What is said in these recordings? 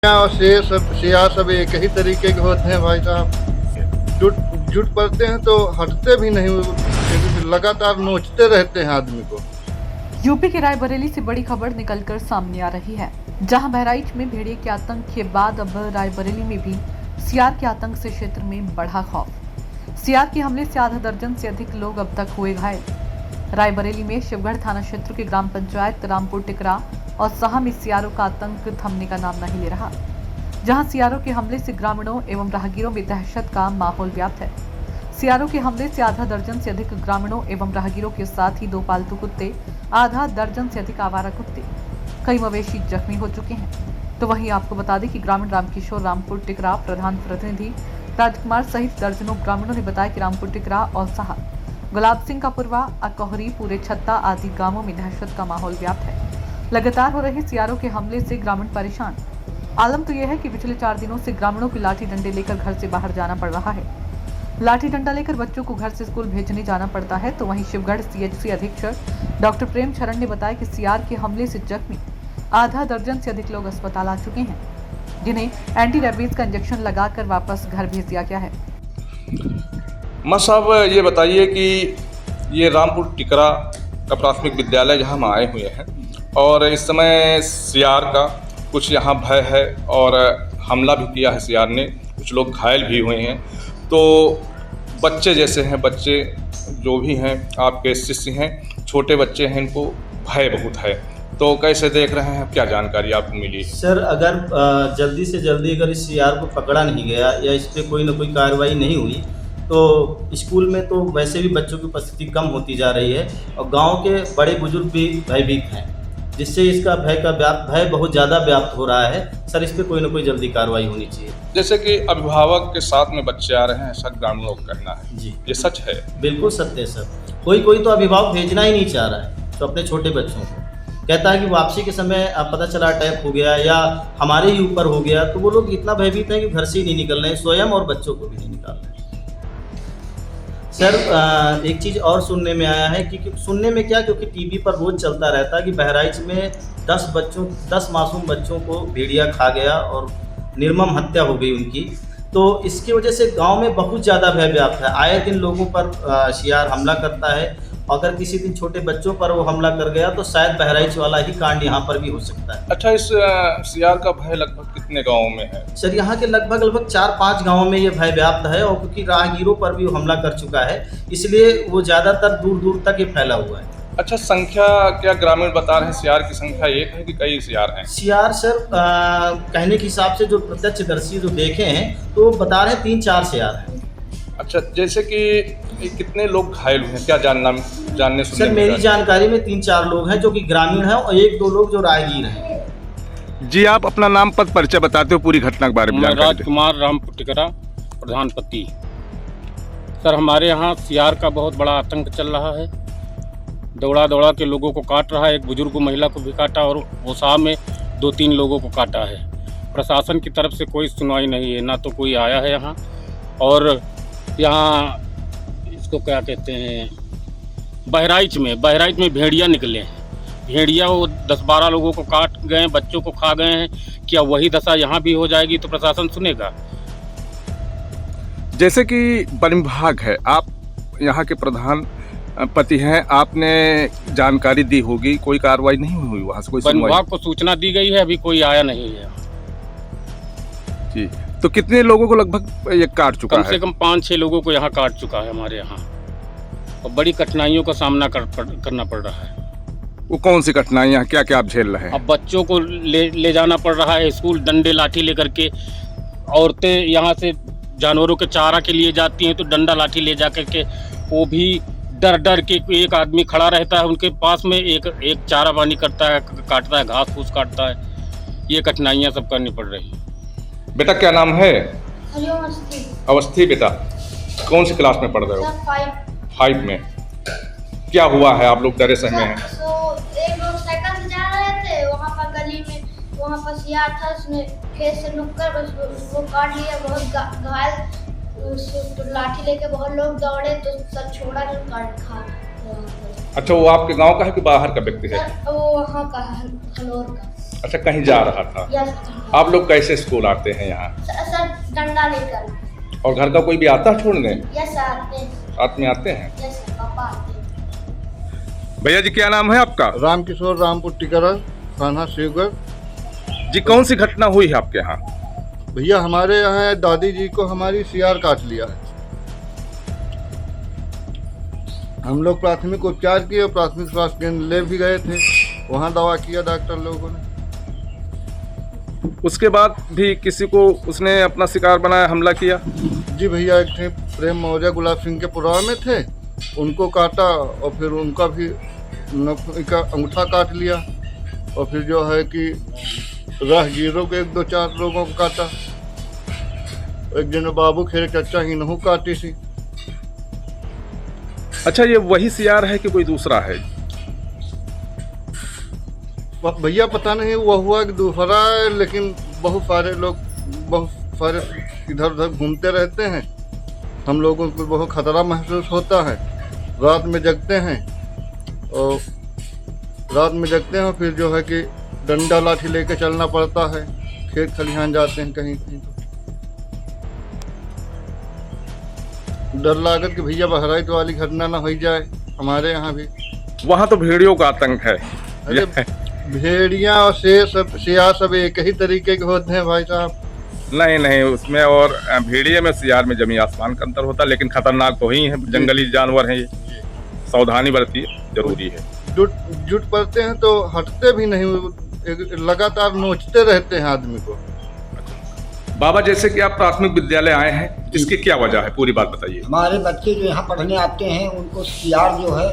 और सिया सब एक ही तरीके के होते हैं भाई साहब। जुट पड़ते हैं तो हटते भी नहीं, लगातार नोचते रहते हैं आदमी को। यूपी के रायबरेली से बड़ी खबर निकलकर सामने आ रही है, जहां बहराइच में भेड़िए के आतंक के बाद अब रायबरेली में भी सियार के आतंक से क्षेत्र में बढ़ा खौफ। सियार के हमले से आधा दर्जन से अधिक लोग अब तक हुए घायल। रायबरेली में शिवगढ़ थाना क्षेत्र के ग्राम पंचायत रामपुर टिकरा और साहा में सियारों का आतंक थमने का नाम नहीं ले रहा, जहां सियारों के हमले से ग्रामीणों एवं राहगीरों में दहशत का माहौल व्याप्त है। सियारों के हमले से आधा दर्जन से अधिक ग्रामीणों एवं राहगीरों के साथ ही 2 पालतू कुत्ते, आधा दर्जन से अधिक आवारा कुत्ते, कई मवेशी जख्मी हो चुके हैं। तो वहीं आपको बता दें कि ग्रामीण रामकिशोर रामपुर टिकरा प्रधान प्रतिनिधि राजकुमार सहित दर्जनों ग्रामीणों ने बताया कि रामपुर टिकरा और साहा, गुलाब सिंह का पुरवा, अकोहरी, पूरे छत्ता आदि गांवों में दहशत का माहौल व्याप्त है। लगातार हो रहे सियारों के हमले से ग्रामीण परेशान। आलम तो यह है कि पिछले 4 दिनों से ग्रामीणों को लाठी डंडे लेकर घर से बाहर जाना पड़ रहा है। लाठी डंडा लेकर बच्चों को घर से स्कूल भेजने जाना पड़ता है। तो वहीं शिवगढ़ सीएचसी अधीक्षक डॉक्टर प्रेम शरण ने बताया कि सियार के हमले से जख्मी आधा दर्जन से अधिक लोग अस्पताल आ चुके हैं, जिन्हें एंटी रेबीज का इंजेक्शन लगाकर वापस घर भेज दिया गया है। मां साहब, ये बताइए कि ये रामपुर टिकरा का प्राथमिक विद्यालय जहां हम आए हुए हैं और इस समय सियार का कुछ यहाँ भय है और हमला भी किया है सियार ने, कुछ लोग घायल भी हुए हैं। तो बच्चे जैसे हैं, बच्चे जो भी हैं आपके शिष्य हैं, छोटे बच्चे हैं, इनको भय बहुत है। तो कैसे देख रहे हैं, क्या जानकारी आपको मिली? सर, अगर जल्दी से जल्दी अगर इस सियार को पकड़ा नहीं गया या इस पर कोई ना कोई कार्रवाई नहीं हुई तो स्कूल में तो वैसे भी बच्चों की उपस्थिति कम होती जा रही है और गांव के बड़े बुजुर्ग भी भयभीत हैं, जिससे इसका भय बहुत ज़्यादा व्याप्त हो रहा है। सर, इस पर कोई ना कोई जल्दी कार्रवाई होनी चाहिए। जैसे कि अभिभावक के साथ में बच्चे आ रहे हैं, ऐसा ग्रामीणों का कहना है जी, ये सच है? बिल्कुल सत्य है सर। कोई तो अभिभावक भेजना ही नहीं चाह रहा है, तो अपने छोटे बच्चों को कहता है कि वापसी के समय पता चला अटैक हो गया या हमारे ही ऊपर हो गया, तो वो लोग इतना भयभीत हैं कि घर से ही नहीं निकल रहे हैं, स्वयं और बच्चों को भी नहीं निकाल रहे हैं। सर, एक चीज़ और सुनने में आया है कि सुनने में क्या, क्योंकि टीवी पर रोज़ चलता रहता है कि बहराइच में 10 मासूम बच्चों को भेड़िया खा गया और निर्मम हत्या हो गई उनकी। तो इसकी वजह से गांव में बहुत ज़्यादा भय व्याप्त है। आए दिन लोगों पर सियार हमला करता है। अगर किसी दिन छोटे बच्चों पर वो हमला कर गया तो शायद बहराइच वाला ही कांड यहाँ पर भी हो सकता है। अच्छा, इस सियार का भय लगभग कितने गाँवों में है? सर, यहाँ के लगभग 4-5 गाँवों में ये भय व्याप्त है और क्योंकि राहगीरों पर भी वो हमला कर चुका है, इसलिए वो ज़्यादातर दूर तक ये फैला हुआ है। अच्छा, संख्या क्या ग्रामीण बता रहे हैं? सियार की संख्या एक है कि कई सियार हैं? सियार सर, कहने के हिसाब से जो प्रत्यक्षदर्शी जो देखे हैं तो बता रहे हैं 3-4 सियार हैं। अच्छा, जैसे कि कितने लोग घायल हुए हैं, क्या जानने सुनने? सर, मेरी जानकारी में 3-4 लोग हैं जो कि ग्रामीण हैं और 1-2 लोग जो राहगीर हैं। जी, आप अपना नाम पद परिचय बताते हो, पूरी घटना के बारे में जानकारी दें। राजकुमार रामपुर टिकरा प्रधान पति। सर, हमारे यहाँ सियार का बहुत बड़ा आतंक चल रहा है। दौड़ा के लोगों को काट रहा है। एक बुजुर्ग महिला को भी काटा और ओसा में 2-3 लोगों को काटा है। प्रशासन की तरफ से कोई सुनवाई नहीं है, ना तो कोई आया है यहाँ। और यहाँ इसको क्या कहते हैं, बहराइच में भेड़िया निकले हैं। भेड़िया वो 10-12 लोगों को काट गए, बच्चों को खा गए हैं। क्या वही दशा यहाँ भी हो जाएगी तो प्रशासन सुनेगा? जैसे कि वन विभाग है, आप यहाँ के प्रधान पति हैं, आपने जानकारी दी होगी, कोई कार्रवाई नहीं हुई वहाँ से? कोई वन विभाग को सूचना दी गई है, अभी कोई आया नहीं है जी। तो कितने लोगों को लगभग ये काट चुका है? कम से कम 5-6 लोगों को यहाँ काट चुका है हमारे यहाँ, और बड़ी कठिनाइयों का सामना करना पड़ रहा है। वो कौन सी कठिनाइयाँ, क्या क्या आप झेल रहे हैं? अब बच्चों को ले जाना पड़ रहा है स्कूल, डंडे लाठी लेकर के। औरतें यहाँ से जानवरों के चारा के लिए जाती हैं तो डंडा लाठी ले जा करके, वो भी डर के एक आदमी खड़ा रहता है उनके पास में, एक चारा पानी करता है, काटता है, घास फूस काटता है। ये कठिनाइयाँ सब करनी पड़ रही। बेटा, क्या नाम है? अवस्थी। अवस्थी बेटा, कौन सी क्लास में पढ़ रहे हो? 5 में। क्या हुआ है, आप लोग डरे सहमे हैं? एक लोग साइकिल से जा रहे थे, वहाँ पर गली में वहाँ पर सियार था, उसने खेत से नुक्कर उसको काट लिया, बहुत घायल। तो लाठी लेके बहुत लोग दौड़े तो सब छोड़ा जो काट खा। अच्छा, वो आपके गांव का है कि बाहर का व्यक्ति है? वो वहाँ का है, हलोर का। अच्छा, कहीं जा रहा था। यस आप लोग कैसे स्कूल आते हैं यहाँ? सर डंडा लेकर। और घर का कोई भी आता है छोड़ने? यस सर आते हैं। साथ में आते हैं? यस सर पापा आते हैं। भैया जी क्या नाम है आपका? राम किशोर, रामपुर टिकरा, थाना शिवगढ़। जी कौन सी घटना हुई है आपके यहाँ? भैया हमारे यहाँ दादी जी को हमारी सियार काट लिया है। हम लोग प्राथमिक उपचार किए और प्राथमिक स्वास्थ्य केंद्र ले भी गए थे, वहाँ दवा किया डॉक्टर लोगों ने। उसके बाद भी किसी को उसने अपना शिकार बनाया, हमला किया? जी भैया, एक थे प्रेम मौर्य गुलाब सिंह के पुरावा में थे, उनको काटा और फिर उनका भी का अंगूठा काट लिया और फिर जो है कि राहगीरों के 1-2-4 लोगों को काटा। एक जन बाबू खेरे चचा ही नहू काटी थी। अच्छा, ये वही सियार है कि कोई दूसरा है? भैया पता नहीं वो हुआ कि दूसरा है, लेकिन बहुत सारे लोग बहुत सारे इधर उधर घूमते रहते हैं। हम लोगों को बहुत खतरा महसूस होता है। रात में जगते हैं और फिर जो है कि डंडा लाठी लेके चलना पड़ता है। खेत खलिहान जाते हैं कहीं कहीं तो डर लागत कि भैया बहराइच वाली घटना ना हो जाए हमारे यहाँ भी। वहाँ तो भेड़ियों का आतंक है। अरे भेड़िया और सियार सब एक ही तरीके के होते हैं भाई साहब। नहीं, उसमें और भेड़िए में सियार में जमीन आसमान का अंतर होता है, लेकिन खतरनाक तो ही है, जंगली जानवर हैं ये। सावधानी बरती जरूरी है। जुट पड़ते हैं तो हटते भी नहीं, लगातार नोचते रहते हैं आदमी को। बाबा, जैसे कि आप प्राथमिक विद्यालय आए हैं, इसकी क्या वजह है, पूरी बात बताइए। हमारे बच्चे जो यहाँ पढ़ने आते हैं उनको सियार जो है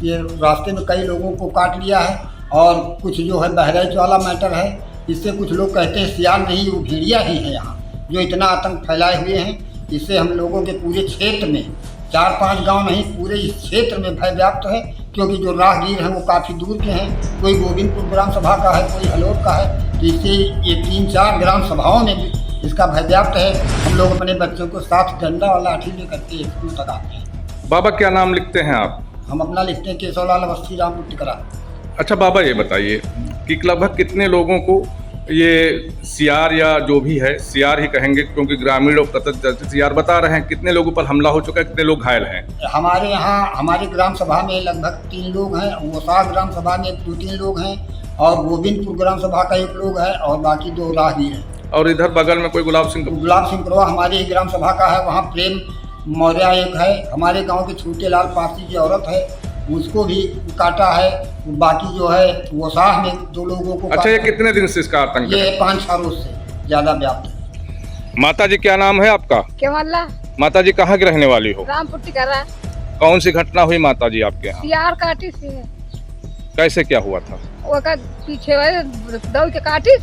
ये रास्ते में कई लोगों को काट लिया है और कुछ जो है बहराइच वाला मैटर है। इससे कुछ लोग कहते हैं सियार नहीं, वो भेड़िया ही है यहाँ जो इतना आतंक फैलाए हुए हैं। इससे हम लोगों के पूरे क्षेत्र में 4-5 गांव नहीं, पूरे इस क्षेत्र में भय व्याप्त है, क्योंकि जो राहगीर हैं वो काफ़ी दूर के हैं। कोई गोविंदपुर ग्राम सभा का है, कोई हलोर का है, तो इससे ये 3-4 ग्राम सभाओं में भी इसका भय व्याप्त है। हम लोग अपने बच्चों को साथ डंडा और लाठी लेकर के स्कूल तक आते हैं। बाबा क्या नाम लिखते हैं आप? हम अपना लिखते हैं केशवलाल अवस्थी, रामपुर टिकरा। अच्छा बाबा, ये बताइए कि लगभग कितने लोगों को ये सियार या जो भी है, सियार ही कहेंगे क्योंकि ग्रामीण लोग प्रत्यक्ष सियार बता रहे हैं, कितने लोगों पर हमला हो चुका है, कितने लोग घायल हैं? हमारे यहाँ हमारी ग्राम सभा में लगभग 3 लोग हैं, वसा ग्राम सभा में 2-3 लोग हैं और गोविंदपुर ग्राम सभा का 1 लोग है और बाकी 2 राहगीर हैं। और इधर बगल में कोई गुलाब सिंह पुरवा हमारी ही ग्राम सभा का है, वहाँ प्रेम मौर्य एक है। हमारे गांव के छोटे लाल पासी की औरत है, उसको भी काटा है। बाकी जो है वो साह में 2 लोगों को। अच्छा, ये कितने दिन से इसका आतंक है? ये 5-6 रोज से ज़्यादा व्याप्त है। माता जी क्या नाम है आपका? केवल्ला। माता जी कहाँ की रहने वाली हो? रामपुर टिकरा। कौन सी घटना हुई माता जी आपके यहाँ? सियार काटी सी है। कैसे क्या हुआ था? वो का पीछे दौड़ के काटी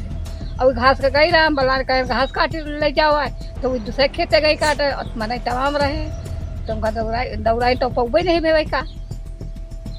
और घास का गई रहा, बलान का घास काटी ले जाओ है तो वो दूसरे खेते गई काटे, मैंने तमाम रहे तुमका दौड़ाई तो पौबे नहीं भेवे का।